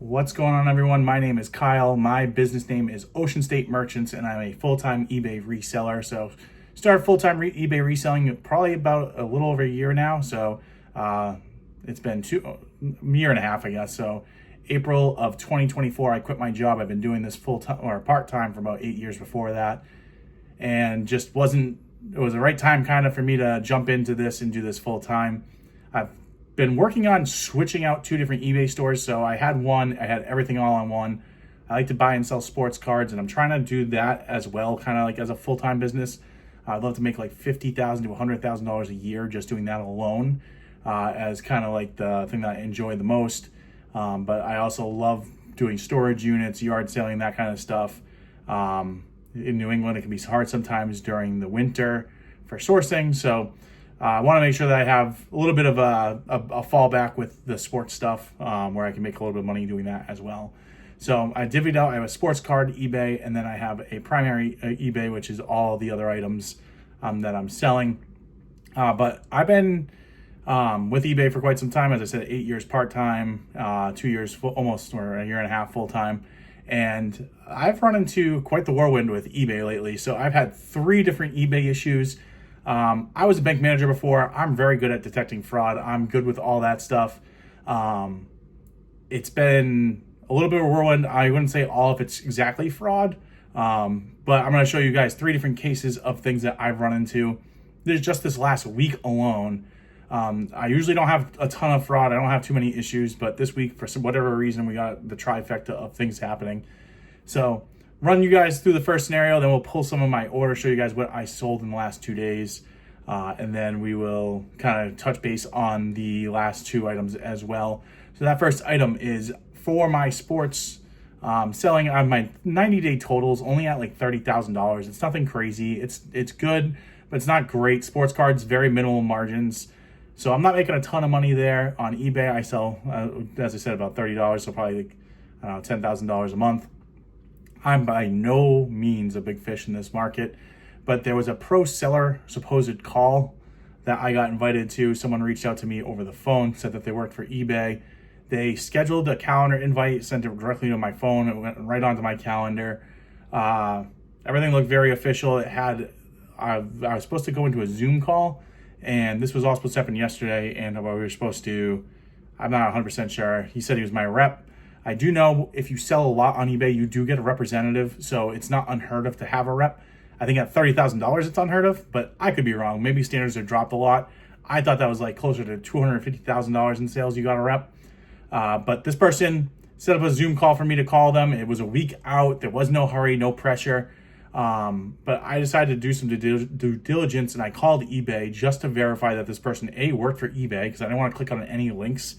What's going on, everyone? My name is Kyle. My business name is Ocean State Merchants, and I'm a full-time eBay reseller. So started full-time eBay reselling probably about a little over a year now. So it's been a year and a half, I guess. So April of 2024, I quit my job. I've been doing this full-time or part-time for about 8 years before that, and just wasn't, it was the right time kind of for me to jump into this and do this full-time. I've been working on switching out 2 different eBay stores. So I had everything all on one. I like to buy and sell sports cards, and I'm trying to do that as well, kind of like as a full-time business. I'd love to make like $50,000 to $100,000 a year just doing that alone, as kind of like the thing that I enjoy the most. But I also love doing storage units, yard selling, that kind of stuff. In New England, it can be hard sometimes during the winter for sourcing. So I want to make sure that I have a little bit of a fallback with the sports stuff, where I can make a little bit of money doing that as well. So I divvied out. I have a sports card eBay, and then I have a primary eBay, which is all the other items that I'm selling. But I've been with eBay for quite some time. As I said, 8 years part-time, 2 years almost, or a year and a half full-time. And I've run into quite the whirlwind with eBay lately. So I've had 3 different eBay issues. I was a bank manager before. I'm very good at detecting fraud. I'm good with all that stuff. It's been a little bit of a whirlwind. I wouldn't say all of it's exactly fraud, but I'm going to show you guys 3 different cases of things that I've run into. There's just this last week alone. I usually don't have a ton of fraud. I don't have too many issues, but this week, for whatever reason, we got the trifecta of things happening. So run you guys through the first scenario, then we'll pull some of my orders, show you guys what I sold in the last 2 days, and then we will kind of touch base on the last 2 items as well. So that first item is for my sports, selling on my 90-day totals, only at like $30,000. It's nothing crazy. It's good, but it's not great. Sports cards, very minimal margins. So I'm not making a ton of money there. On eBay, I sell, as I said, about $30, so probably like, I don't know, $10,000 a month. I'm by no means a big fish in this market, but there was a pro seller supposed call that I got invited to. Someone reached out to me over the phone, said that they worked for eBay. They scheduled a calendar invite, sent it directly to my phone. It went right onto my calendar. Everything looked very official. I was supposed to go into a Zoom call, and this was all supposed to happen yesterday, and we were supposed to, I'm not 100% sure. He said he was my rep. I do know if you sell a lot on eBay, you do get a representative, so it's not unheard of to have a rep. I think at $30,000 it's unheard of, but I could be wrong. Maybe standards have dropped a lot. I thought that was like closer to $250,000 in sales you got a rep. But this person set up a Zoom call for me to call them. It was a week out. There was no hurry, no pressure. But I decided to do some due diligence, and I called eBay just to verify that this person, A, worked for eBay, because I didn't want to click on any links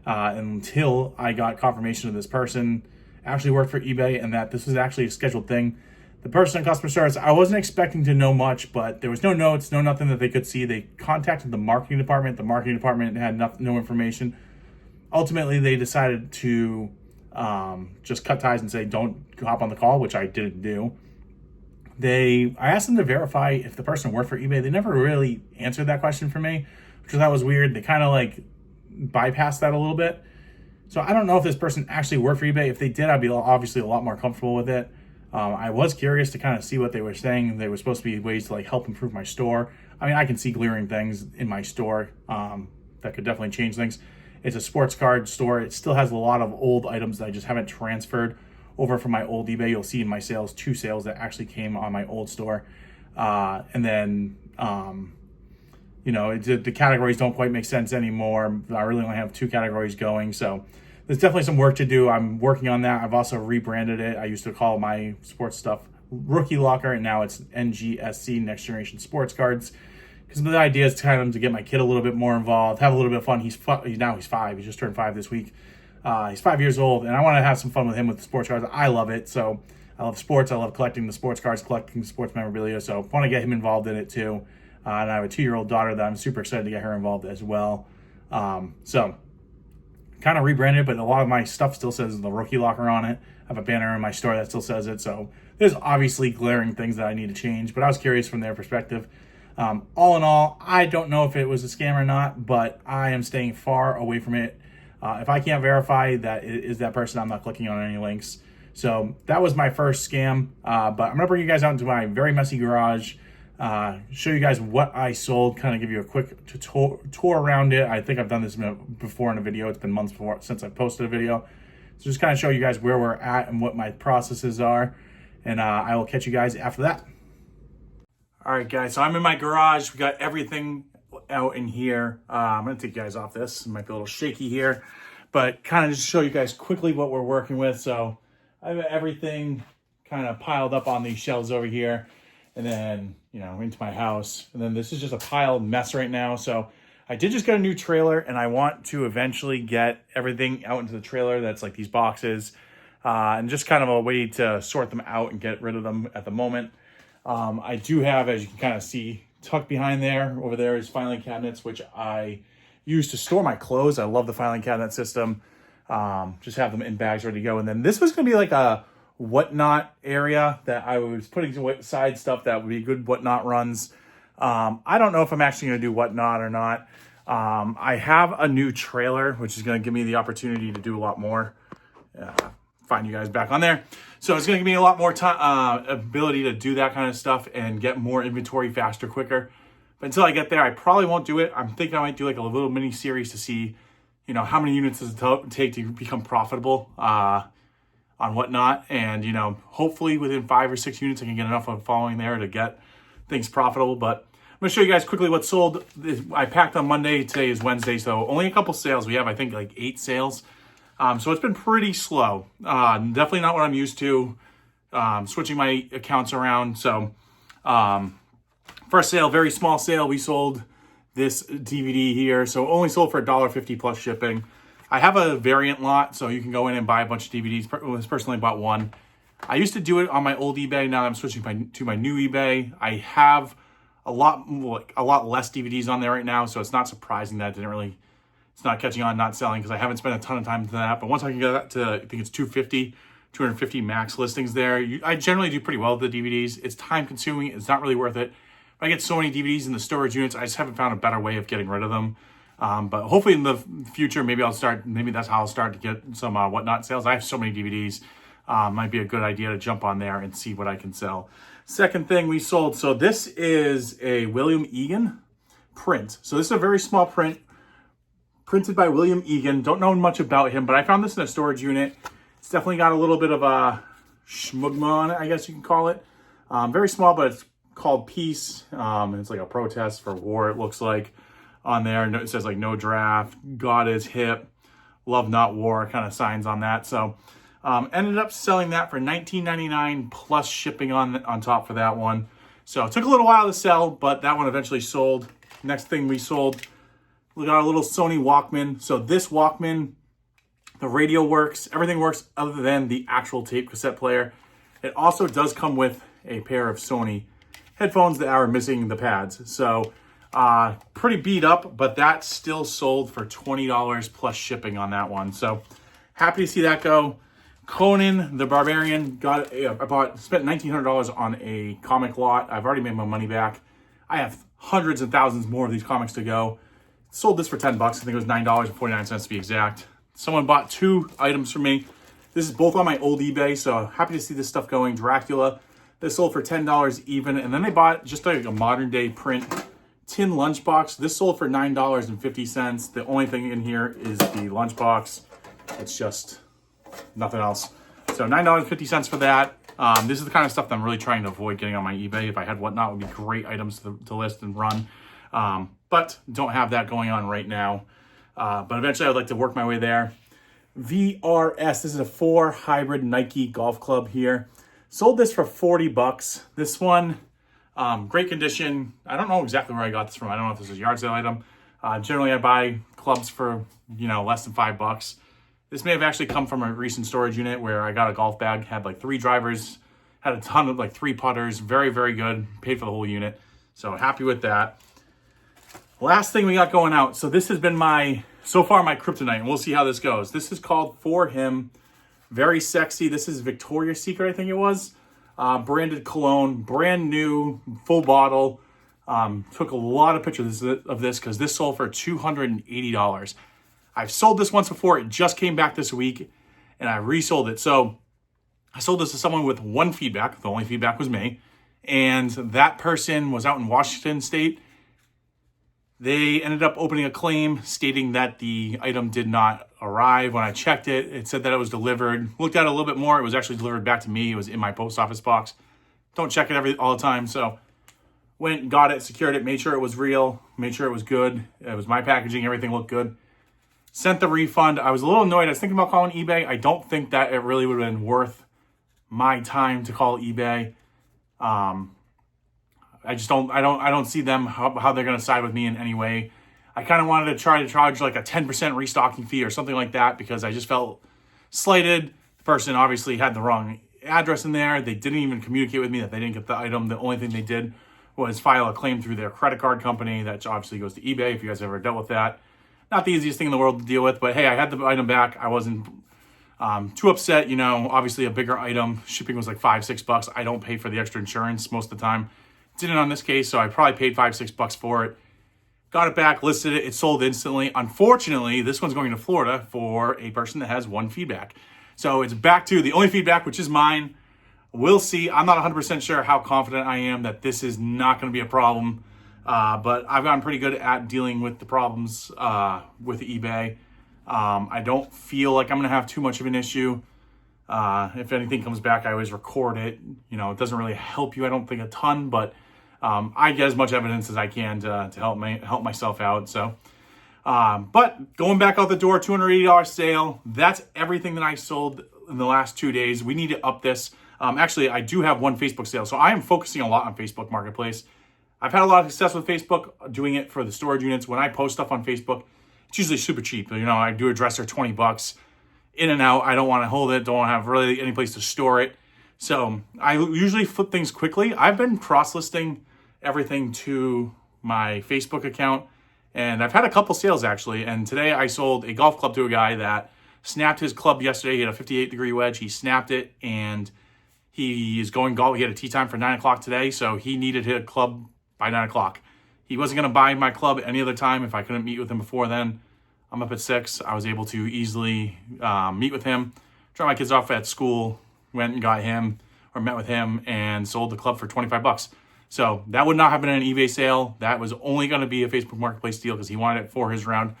until I got confirmation of this person actually worked for eBay and that this was actually a scheduled thing. The person in customer service, I wasn't expecting to know much, but there was no notes, nothing that they could see. They contacted the marketing department. The marketing department had no information. Ultimately, they decided to just cut ties and say, don't hop on the call, which I didn't do. I asked them to verify if the person worked for eBay. They never really answered that question for me, which I thought was weird. They kind of like bypassed that a little bit. So I don't know if this person actually worked for eBay. If they did, I'd be obviously a lot more comfortable with it. I was curious to kind of see what they were saying. They were supposed to be ways to like help improve my store. I mean, I can see glaring things in my store that could definitely change things. It's a sports card store. It still has a lot of old items that I just haven't transferred over from my old eBay. You'll see in my sales 2 sales that actually came on my old store. And then the categories don't quite make sense anymore. I really only have 2 categories going. So there's definitely some work to do. I'm working on that. I've also rebranded it. I used to call my sports stuff Rookie Locker, and now it's NGSC, Next Generation Sports Cards. Because the idea is kind of to get my kid a little bit more involved, have a little bit of fun. He's 5. He just turned 5 this week. He's 5 years old, and I want to have some fun with him with the sports cards. I love it. So I love sports. I love collecting the sports cards, collecting sports memorabilia. So I want to get him involved in it too. And I have a 2-year-old daughter that I'm super excited to get her involved as well. So kind of rebranded, but a lot of my stuff still says the Rookie Locker on it. I have a banner in my store that still says it. So there's obviously glaring things that I need to change, but I was curious from their perspective. All in all, I don't know if it was a scam or not, but I am staying far away from it. If I can't verify that it is that person, I'm not clicking on any links. So that was my first scam, but I'm gonna bring you guys out into my very messy garage, show you guys what I sold, kind of give you a quick tour around it. I think I've done this before in a video. It's been months since I posted a video. So just kind of show you guys where we're at and what my processes are, and I will catch you guys after that. All right, guys, so I'm in my garage. We got everything out in here. I'm gonna take you guys off this. It might be a little shaky here, but kind of just show you guys quickly what we're working with. So I have everything kind of piled up on these shelves over here, and then, you know, into my house. And then this is just a piled mess right now. So I did just get a new trailer, and I want to eventually get everything out into the trailer that's like these boxes, and just kind of a way to sort them out and get rid of them at the moment. I do have, as you can kind of see, tucked behind there, over there is filing cabinets, which I use to store my clothes. I love the filing cabinet system. Just have them in bags ready to go. And then this was going to be like a whatnot area that I was putting aside stuff that would be good whatnot runs. I don't know if I'm actually going to do whatnot or not. I have a new trailer, which is going to give me the opportunity to do a lot more. Find you guys back on there. So it's going to give me a lot more time, ability to do that kind of stuff and get more inventory faster, quicker. But until I get there, I probably won't do it. I'm thinking I might do like a little mini series to see, you know, how many units does it take to become profitable on whatnot. And, you know, hopefully within 5 or 6 units, I can get enough of a following there to get things profitable. But I'm going to show you guys quickly what sold. I packed on Monday. Today is Wednesday. So only a couple sales. We have, I think, like 8 sales. So it's been pretty slow. Definitely not what I'm used to. Switching my accounts around. So first sale, very small sale. We sold this DVD here. So only sold for $1.50 plus shipping. I have a variant lot, so you can go in and buy a bunch of DVDs. I personally bought one. I used to do it on my old eBay. Now I'm switching to my new eBay. I have a lot less DVDs on there right now, so it's not surprising that it's not catching on, not selling, because I haven't spent a ton of time to that. But once I can get that to, I think it's 250 max listings there. I generally do pretty well with the DVDs. It's time consuming. It's not really worth it. I get so many DVDs in the storage units. I just haven't found a better way of getting rid of them. But hopefully in the future, maybe that's how I'll start to get some whatnot sales. I have so many DVDs. Might be a good idea to jump on there and see what I can sell. Second thing we sold. So this is a William Egan print. So this is a very small print, printed by William Egan. Don't know much about him, but I found this in a storage unit. It's definitely got a little bit of a schmugma on it, I guess you can call it. Very small, but it's called Peace. It's like a protest for war, it looks like, on there. It says like no draft, God is hip, love not war kind of signs on that. So ended up selling that for $19.99 plus shipping on top for that one. So it took a little while to sell, but that one eventually sold. Next thing we sold, we got a little Sony Walkman. So this Walkman, the radio works, everything works other than the actual tape cassette player. It also does come with a pair of Sony headphones that are missing the pads. So pretty beat up, but that still sold for $20 plus shipping on that one. So happy to see that go. Conan the Barbarian, spent $1,900 on a comic lot. I've already made my money back. I have hundreds and thousands more of these comics to go. Sold this for $10. I think it was $9.49 to be exact. Someone bought 2 items from me. This is both on my old eBay, so happy to see this stuff going. Dracula, this sold for $10 even. And then they bought just like a modern day print tin lunchbox. This sold for $9.50. The only thing in here is the lunchbox. It's just nothing else. So $9.50 for that. This is the kind of stuff that I'm really trying to avoid getting on my eBay. If I had whatnot, it would be great items to list and run. But don't have that going on right now. But eventually I'd like to work my way there. VRS, this is a 4 hybrid Nike golf club here. Sold this for $40. This one, great condition. I don't know exactly where I got this from. I don't know if this is a yard sale item. Generally I buy clubs for, less than $5. This may have actually come from a recent storage unit where I got a golf bag, had like 3 drivers, had a ton of like 3 putters, very, very good, paid for the whole unit. So happy with that. Last thing we got going out. So this has been so far my kryptonite, and we'll see how this goes. This is called For Him. Very sexy. This is Victoria's Secret, I think it was. Branded cologne, brand new, full bottle. Took a lot of pictures of this because this sold for $280. I've sold this once before. It just came back this week, and I resold it. So I sold this to someone with one feedback. The only feedback was me. And that person was out in Washington State. They ended up opening a claim stating that the item did not arrive. When I checked it, it said that it was delivered. Looked at it a little bit more. It was actually delivered back to me. It was in my post office box. Don't check it all the time. So went, got it, secured it, made sure it was real, made sure it was good. It was my packaging. Everything looked good. Sent the refund. I was a little annoyed. I was thinking about calling eBay. I don't think that it really would have been worth my time to call eBay. I don't see them, how they're going to side with me in any way. I kind of wanted to try to charge like a 10% restocking fee or something like that because I just felt slighted. The person obviously had the wrong address in there. They didn't even communicate with me that they didn't get the item. The only thing they did was file a claim through their credit card company. That obviously goes to eBay if you guys ever dealt with that. Not the easiest thing in the world to deal with, but hey, I had the item back. I wasn't too upset. You know, obviously a bigger item. Shipping was like $5-6. I don't pay for the extra insurance most of the time. Didn't on this case, so I probably paid $5-6 for it. Got it back, listed it, it sold instantly. Unfortunately, this one's going to Florida for a person that has one feedback. So it's back to the only feedback, which is mine. We'll see. I'm not 100% sure how confident I am that this is not going to be a problem. But I've gotten pretty good at dealing with the problems with eBay. I don't feel like I'm going to have too much of an issue. If anything comes back, I always record it. You know, it doesn't really help you, I don't think, a ton, but I get as much evidence as I can to help myself out. So, but going back out the door, $280 sale. That's everything that I sold in the last 2 days. We need to up this. Actually, I do have one Facebook sale, so I am focusing a lot on Facebook Marketplace. I've had a lot of success with Facebook doing it for the storage units. When I post stuff on Facebook, it's usually super cheap. You know, I do a dresser, $20 in and out. I don't want to hold it. Don't want to have really any place to store it. So I usually flip things quickly. I've been cross-listing everything to my Facebook account, and I've had a couple sales actually. And today I sold a golf club to a guy that snapped his club yesterday. He had a 58-degree wedge. He snapped it, and he is going golf. He had a tee time for 9 o'clock today, so he needed his club by 9 o'clock. He wasn't going to buy my club any other time if I couldn't meet with him before then. I'm up at 6. I was able to easily meet with him, drop my kids off at school, went and got him or met with him and sold the club for $25. So that would not have been an eBay sale. That was only going to be a Facebook Marketplace deal because he wanted it for his round.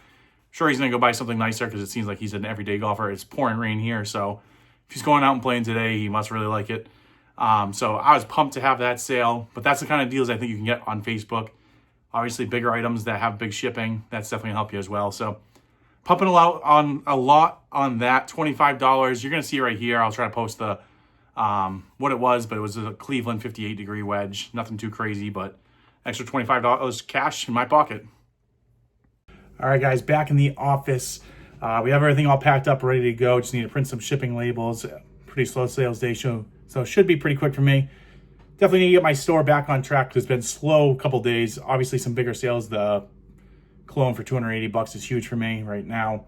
Sure, he's going to go buy something nicer because it seems like he's an everyday golfer. It's pouring rain here, so if he's going out and playing today, he must really like it. So I was pumped to have that sale, but that's the kind of deals I think you can get on Facebook. Obviously, bigger items that have big shipping, that's definitely going to help you as well. So pumping a lot on that, $25. You're going to see right here. I'll try to post the what it was, but it was a Cleveland 58-degree wedge. Nothing too crazy, but extra $25 cash in my pocket. All right, guys, back in the office. We have everything all packed up, ready to go. Just need to print some shipping labels. Pretty slow sales day, so it should be pretty quick for me. Definitely need to get my store back on track because it's been slow a couple days. Obviously, some bigger sales. The cologne for $280 is huge for me right now.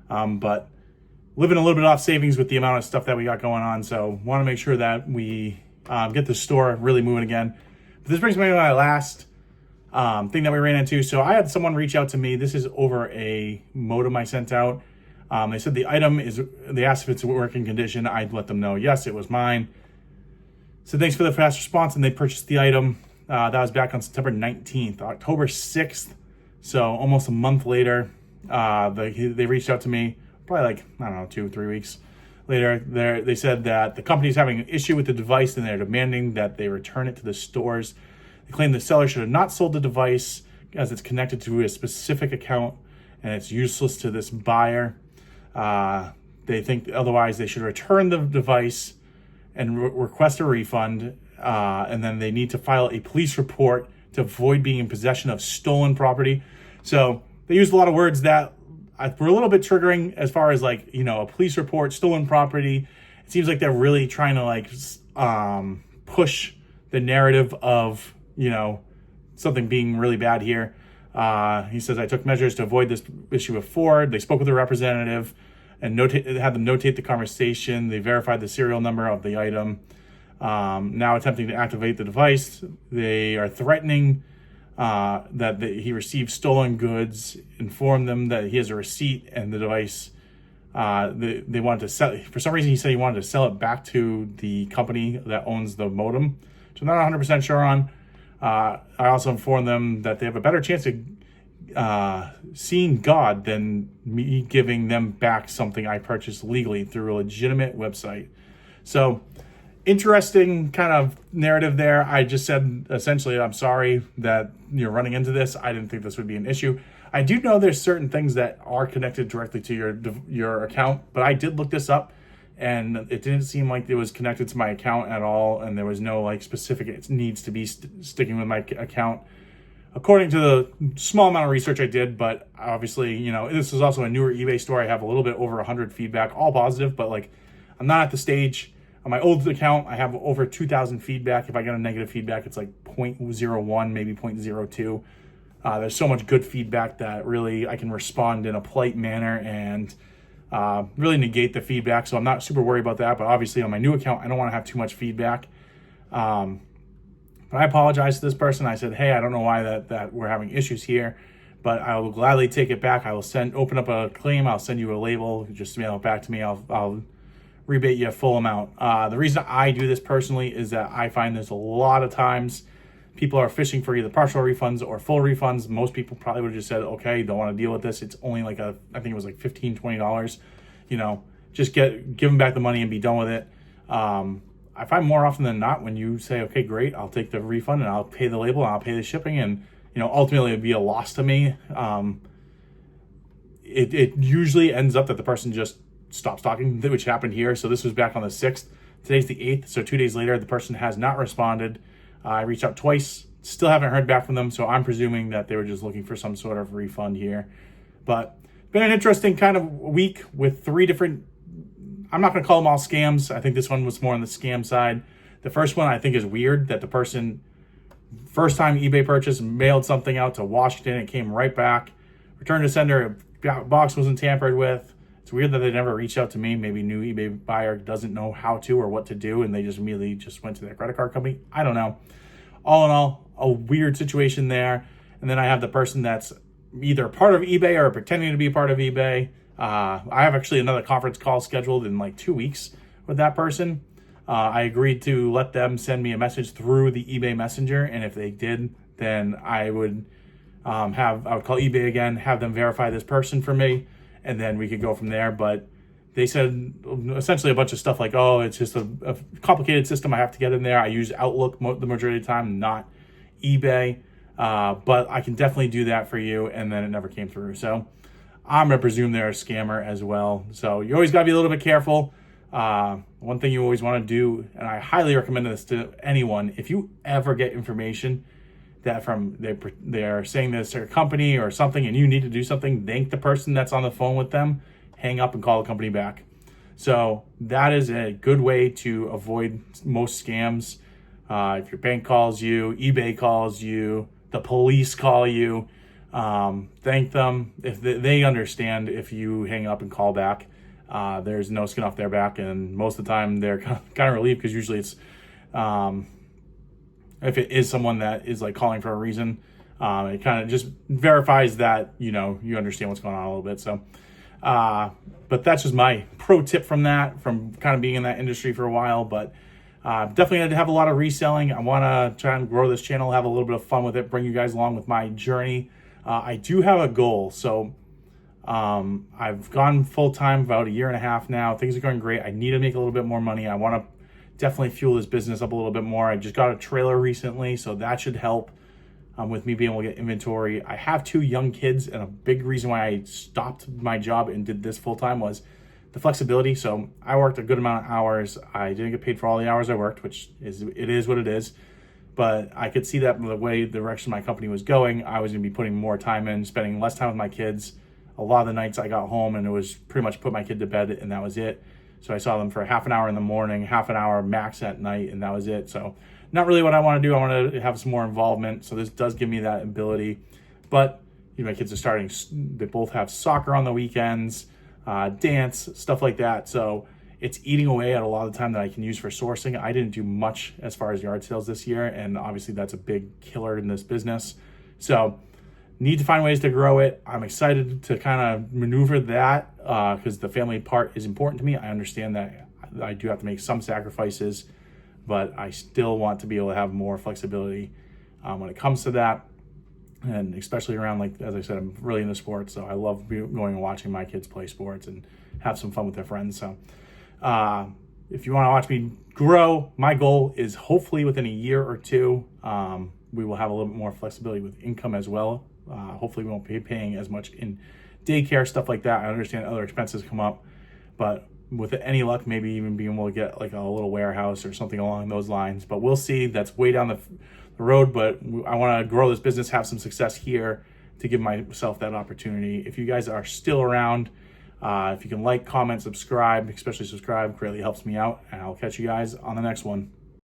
But living a little bit off savings with the amount of stuff that we got going on. So want to make sure that we get the store really moving again. But this brings me to my last thing that we ran into. So I had someone reach out to me. This is over a modem I sent out. They said the item they asked if it's a working condition. I'd let them know, yes, it was mine. So thanks for the fast response, and they purchased the item. That was back on September 19th. October 6th, so almost a month later, they reached out to me, probably like, I don't know, 2 or 3 weeks later. They said that the company's having an issue with the device, and they're demanding that they return it to the stores. They claim the seller should have not sold the device as it's connected to a specific account, and it's useless to this buyer. They think otherwise they should return the device and request a refund, and then they need to file a police report to avoid being in possession of stolen property. So they used a lot of words that were a little bit triggering as far as like, you know, a police report, stolen property. It seems like they're really trying to like push the narrative of, you know, something being really bad here. He says, I took measures to avoid this issue with Ford. They spoke with a representative and had them notate the conversation. They verified the serial number of the item. Now attempting to activate the device. They are threatening he received stolen goods, informed them that he has a receipt and the device. They wanted to sell. For some reason, he said he wanted to sell it back to the company that owns the modem, which I'm not 100% sure on. I also informed them that they have a better chance of seeing God than me giving them back something I purchased legally through a legitimate website. So, interesting kind of narrative there. I just said, essentially, I'm sorry that you're running into this. I didn't think this would be an issue. I do know there's certain things that are connected directly to your account, but I did look this up, and it didn't seem like it was connected to my account at all, and there was no like specific it needs to be sticking with my account. According to the small amount of research I did, but obviously, you know, this is also a newer eBay store. I have a little bit over 100 feedback, all positive, but like I'm not at the stage. On my old account, I have over 2,000 feedback. If I get a negative feedback, it's like 0.01, maybe 0.02. There's so much good feedback that really I can respond in a polite manner and really negate the feedback. So I'm not super worried about that. But obviously on my new account, I don't want to have too much feedback. But I apologize to this person. I said, hey, I don't know why that we're having issues here, but I will gladly take it back. I will open up a claim. I'll send you a label. Just mail it back to me. I'll rebate you a full amount. The reason I do this personally is that I find there's a lot of times people are fishing for either partial refunds or full refunds. Most people probably would have just said, okay, don't want to deal with this. It's only like I think it was like $15, $20. You know, just give them back the money and be done with it. I find more often than not when you say, okay, great, I'll take the refund and I'll pay the label and I'll pay the shipping, and you know, ultimately it'd be a loss to me. It usually ends up that the person just stops talking, which happened here. So this was back on the 6th. Today's the 8th. So 2 days later, the person has not responded. I reached out twice, still haven't heard back from them. So I'm presuming that they were just looking for some sort of refund here. But been an interesting kind of week with 3 different, I'm not going to call them all scams. I think this one was more on the scam side. The first one I think is weird, that the person, first time eBay purchase, mailed something out to Washington. It came right back. Return to sender, box wasn't tampered with. It's weird that they never reached out to me. Maybe new eBay buyer doesn't know how to or what to do, and they just immediately just went to their credit card company. I don't know. All in all, a weird situation there. And then I have the person that's either part of eBay or pretending to be part of eBay. I have actually another conference call scheduled in like 2 weeks with that person. I agreed to let them send me a message through the eBay Messenger, and if they did, then I would I would call eBay again, have them verify this person for me, and then we could go from there. But they said essentially a bunch of stuff like, oh, it's just a complicated system I have to get in there. I use Outlook the majority of the time, not eBay, but I can definitely do that for you, and then it never came through. So I'm going to presume they're a scammer as well. So you always got to be a little bit careful. One thing you always want to do, and I highly recommend this to anyone, if you ever get information that they're saying this to a company or something and you need to do something, thank the person that's on the phone with them, hang up and call the company back. So that is a good way to avoid most scams. If your bank calls you, eBay calls you, the police call you, thank them. If they understand if you hang up and call back, there's no skin off their back, and most of the time they're kind of relieved, because usually it's if it is someone that is like calling for a reason, it kind of just verifies that you understand what's going on a little bit. So but that's just my pro tip from kind of being in that industry for a while. But definitely going to have a lot of reselling. I want to try and grow this channel, have a little bit of fun with it, bring you guys along with my journey. I do have a goal. So I've gone full-time about 1.5 years now. Things are going great. I need to make a little bit more money. I want to definitely fuel this business up a little bit more. I just got a trailer recently, so that should help with me being able to get inventory. I have 2 young kids, and a big reason why I stopped my job and did this full-time was the flexibility. So I worked a good amount of hours. I didn't get paid for all the hours I worked, which is what it is. But I could see that the direction my company was going, I was going to be putting more time in, spending less time with my kids. A lot of the nights I got home and it was pretty much put my kid to bed and that was it. So I saw them for half an hour in the morning, half an hour max at night, and that was it. So not really what I want to do. I want to have some more involvement. So this does give me that ability. But my kids are they both have soccer on the weekends, dance, stuff like that. So it's eating away at a lot of the time that I can use for sourcing. I didn't do much as far as yard sales this year, and obviously that's a big killer in this business. So need to find ways to grow it. I'm excited to kind of maneuver that because the family part is important to me. I understand that I do have to make some sacrifices, but I still want to be able to have more flexibility when it comes to that. And especially around, like, as I said, I'm really into sports, so I love going and watching my kids play sports and have some fun with their friends. So if you want to watch me grow, my goal is hopefully within a year or two, we will have a little bit more flexibility with income as well. Hopefully we won't be paying as much in daycare, stuff like that. I understand other expenses come up, but with any luck, maybe even being able to get like a little warehouse or something along those lines. But we'll see. That's way down the road, but I want to grow this business, have some success here to give myself that opportunity. If you guys are still around, if you can like, comment, subscribe, especially subscribe, greatly helps me out, and I'll catch you guys on the next one.